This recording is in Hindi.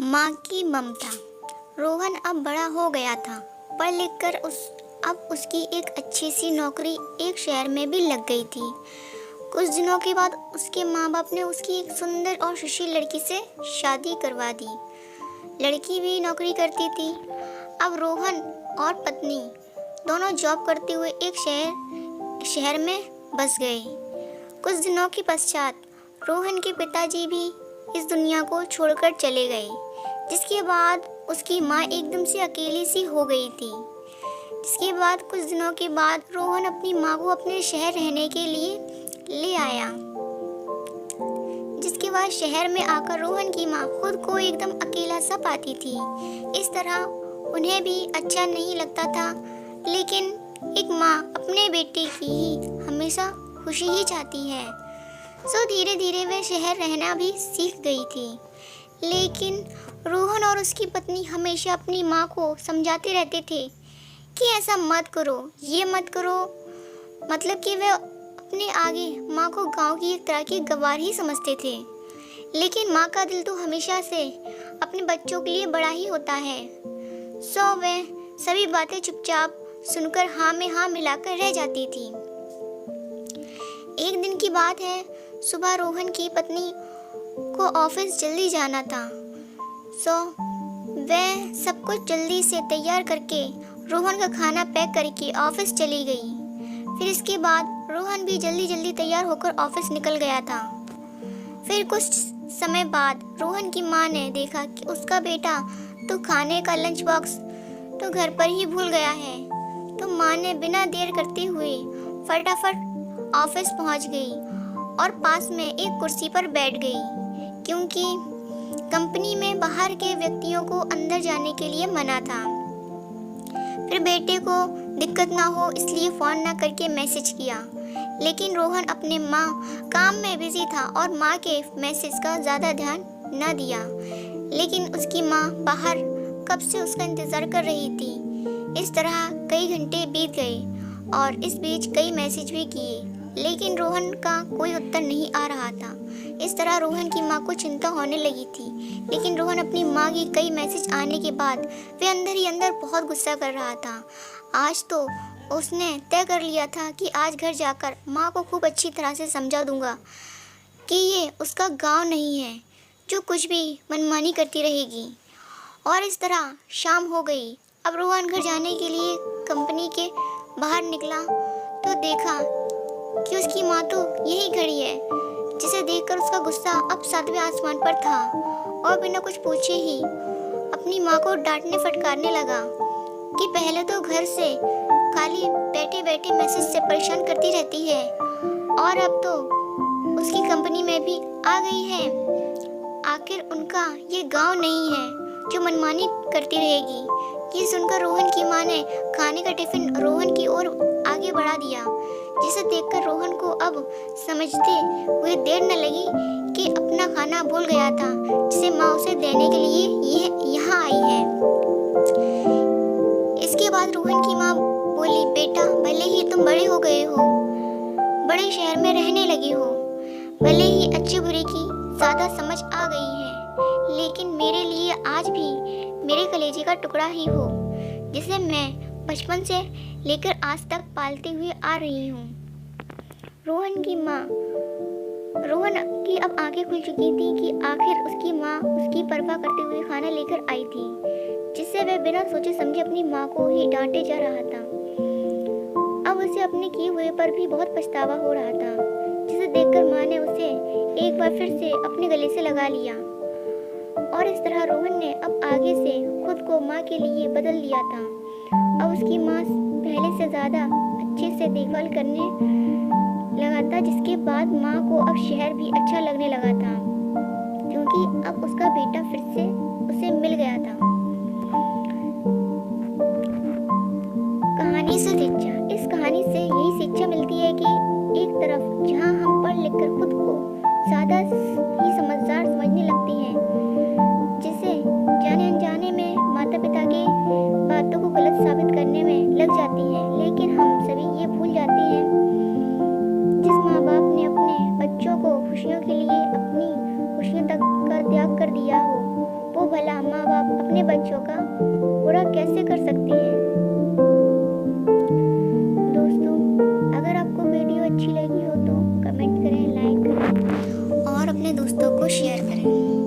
माँ की ममता। रोहन अब बड़ा हो गया था। पढ़ लिख कर अब उसकी एक अच्छी सी नौकरी एक शहर में भी लग गई थी। कुछ दिनों के बाद उसके माँ बाप ने उसकी एक सुंदर और सुशील लड़की से शादी करवा दी। लड़की भी नौकरी करती थी। अब रोहन और पत्नी दोनों जॉब करते हुए एक शहर में बस गए। कुछ दिनों के पश्चात रोहन के पिताजी भी इस दुनिया को छोड़कर चले गए, जिसके बाद उसकी माँ एकदम से अकेली सी हो गई थी। जिसके बाद कुछ दिनों के बाद रोहन अपनी माँ को अपने शहर रहने के लिए ले आया। जिसके बाद शहर में आकर रोहन की माँ खुद को एकदम अकेला सा पाती थी। इस तरह उन्हें भी अच्छा नहीं लगता था, लेकिन एक माँ अपने बेटे की ही हमेशा खुशी ही चाहती है। सो धीरे धीरे वह शहर रहना भी सीख गई थी। लेकिन रोहन और उसकी पत्नी हमेशा अपनी माँ को समझाते रहते थे कि ऐसा मत करो, ये मत करो। मतलब कि वे अपने आगे माँ को गांव की एक तरह की गवार ही समझते थे। लेकिन माँ का दिल तो हमेशा से अपने बच्चों के लिए बड़ा ही होता है। सो वे सभी बातें चुपचाप सुनकर हाँ में हाँ मिलाकर रह जाती थी। एक दिन की बात है, सुबह रोहन की पत्नी को ऑफिस जल्दी जाना था। सो वह सब कुछ जल्दी से तैयार करके रोहन का खाना पैक करके ऑफिस चली गई। फिर इसके बाद रोहन भी जल्दी जल्दी तैयार होकर ऑफिस निकल गया था। फिर कुछ समय बाद रोहन की माँ ने देखा कि उसका बेटा तो खाने का लंच बॉक्स तो घर पर ही भूल गया है। तो माँ ने बिना देर करते हुए फटाफट ऑफिस पहुँच गई और पास में एक कुर्सी पर बैठ गई, क्योंकि कंपनी में बाहर के व्यक्तियों को अंदर जाने के लिए मना था। फिर बेटे को दिक्कत ना हो इसलिए फ़ोन ना करके मैसेज किया। लेकिन रोहन अपने माँ काम में बिजी था और माँ के मैसेज का ज़्यादा ध्यान न दिया। लेकिन उसकी माँ बाहर कब से उसका इंतज़ार कर रही थी। इस तरह कई घंटे बीत गए और इस बीच कई मैसेज भी किए, लेकिन रोहन का कोई उत्तर नहीं आ रहा था। इस तरह रोहन की माँ को चिंता होने लगी थी। लेकिन रोहन अपनी माँ की कई मैसेज आने के बाद वे अंदर ही अंदर बहुत गुस्सा कर रहा था। आज तो उसने तय कर लिया था कि आज घर जाकर माँ को खूब अच्छी तरह से समझा दूंगा कि ये उसका गांव नहीं है जो कुछ भी मनमानी करती रहेगी। और इस तरह शाम हो गई। अब रोहन घर जाने के लिए कंपनी के बाहर निकला तो देखा कि उसकी माँ तो यही खड़ी है, जिसे देखकर उसका गुस्सा अब 7वें आसमान पर था और बिना कुछ पूछे ही अपनी माँ को डांटने फटकारने लगा कि पहले तो घर से खाली बैठे बैठे मैसेज से परेशान करती रहती है और अब तो उसकी कंपनी में भी आ गई है। आखिर उनका ये गांव नहीं है जो मनमानी करती रहेगी। ये सुनकर रोहन की माँ ने खाने का टिफिन रोहन की ओर आगे बढ़ा दिया, जिसे देखकर रोहन को अब समझते हुए देर न लगी कि अपना खाना भूल गया था, जिसे माँ उसे देने के लिए यहाँ आई है। इसके बाद रोहन की माँ बोली, बेटा भले ही तुम बड़े हो गए हो, बड़े शहर में रहने लगे हो, भले ही अच्छे बुरे की ज़्यादा समझ आ गई है, लेकिन मेरे लिए आज भी मेरे कलेजे का टुकड़ा ही हो, जिसे मैं बचपन से लेकर आज तक पालते हुए आ रही हूँ। रोहन की अब आंखें खुल चुकी थी कि आखिर उसकी माँ उसकी परवाह करते हुए खाना लेकर आई थी, जिससे वह बिना सोचे समझे अपनी माँ को ही डांटे जा रहा था। अब उसे अपने किए हुए पर भी बहुत पछतावा हो रहा था, जिसे देखकर माँ ने उसे एक बार फिर से अपने गले से लगा लिया। और इस तरह रोहन ने अब आगे से खुद को माँ के लिए बदल लिया था। अब उसकी माँ पहले से ज़्यादा अच्छे से देखभाल करने लगा था, जिसके बाद माँ को अब शहर भी अच्छा लगने लगा था, क्योंकि अब उसका बेटा फिर से उसे मिल गया था। कहानी से शिक्षा। इस कहानी से यही शिक्षा मिलती है कि एक तरफ जहाँ हम पढ़ लिख कर खुद को ज़्यादा ही समझदार समझने लगते हैं, जिसे जाने अनजाने में माता पिता के बातों को गलत साबित करने में लग जाती हैं, लेकिन हम सभी ये भूल जाते हैं जिस माँ बाप ने अपने बच्चों को खुशियों के लिए अपनी खुशियों तक का त्याग कर दिया हो, वो भला अपने बच्चों का बुरा कैसे कर सकती है। दोस्तों, अगर आपको वीडियो अच्छी लगी हो तो कमेंट करें, लाइक करें और अपने दोस्तों को शेयर करें।